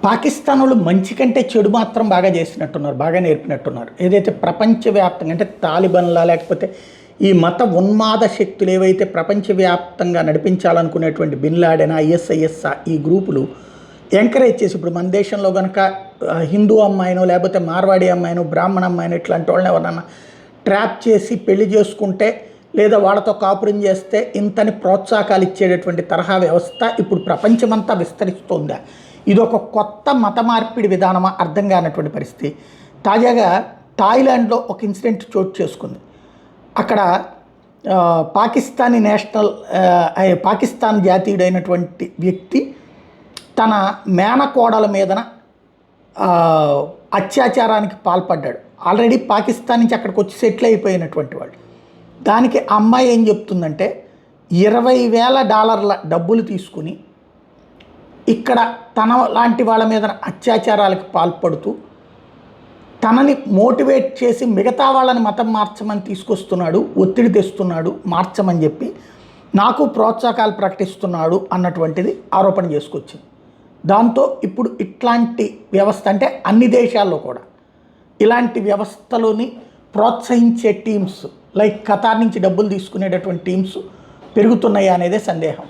పాకిస్తాన్ వాళ్ళు మంచి కంటే చెడు మాత్రం బాగా చేసినట్టున్నారు, బాగా నేర్పినట్టున్నారు. ఏదైతే ప్రపంచవ్యాప్తంగా అంటే తాలిబన్లా లేకపోతే ఈ మత ఉన్మాద శక్తులు ఏవైతే ప్రపంచవ్యాప్తంగా నడిపించాలనుకునేటువంటి బిన్ లాడెన్, ఐఎస్ఐఎస్ ఈ గ్రూపులు ఎంకరేజ్ చేసి ఇప్పుడు మన దేశంలో కనుక హిందూ అమ్మాయినో లేకపోతే మార్వాడి అమ్మాయినో బ్రాహ్మణ అమ్మాయినో ఇట్లాంటి వాళ్ళని ఎవరన్నా ట్రాప్ చేసి పెళ్లి చేసుకుంటే లేదా వాళ్ళతో కాపురం చేస్తే ఇంతని ప్రోత్సాహకాలు ఇచ్చేటటువంటి తరహా వ్యవస్థ ఇప్పుడు ప్రపంచమంతా విస్తరిస్తోందా? ఇది ఒక కొత్త మత మార్పిడి విధానమా? అర్థం కానటువంటి పరిస్థితి. తాజాగా థాయిలాండ్లో ఒక ఇన్సిడెంట్ చోటు చేసుకుంది. అక్కడ పాకిస్తాన్ జాతీయుడైనటువంటి వ్యక్తి తన మేనకోడల మీదన అత్యాచారానికి పాల్పడ్డాడు. ఆల్రెడీ పాకిస్తాన్ నుంచి అక్కడికి వచ్చి సెటిల్ అయిపోయినటువంటి వాళ్ళు. దానికి అమ్మాయి ఏం చెప్తుందంటే $20,000 డబ్బులు తీసుకుని ఇక్కడ తన లాంటి వాళ్ళ మీద అత్యాచారాలకు పాల్పడుతూ తనని మోటివేట్ చేసి మిగతా వాళ్ళని మతం మార్చమని తీసుకొస్తున్నాడు, ఒత్తిడి తెస్తున్నాడు, మార్చమని చెప్పి నాకు ప్రోత్సాహకాలు ప్రకటిస్తున్నాడు అన్నటువంటిది ఆరోపణ చేసుకొచ్చింది. దాంతో ఇప్పుడు ఇట్లాంటి వ్యవస్థ అంటే అన్ని దేశాల్లో కూడా ఇలాంటి వ్యవస్థలోని ప్రోత్సహించే టీమ్స్ లైక్ ఖతార్ నుంచి డబ్బులు తీసుకునేటటువంటి టీమ్స్ పెరుగుతున్నాయి అనేదే సందేహం.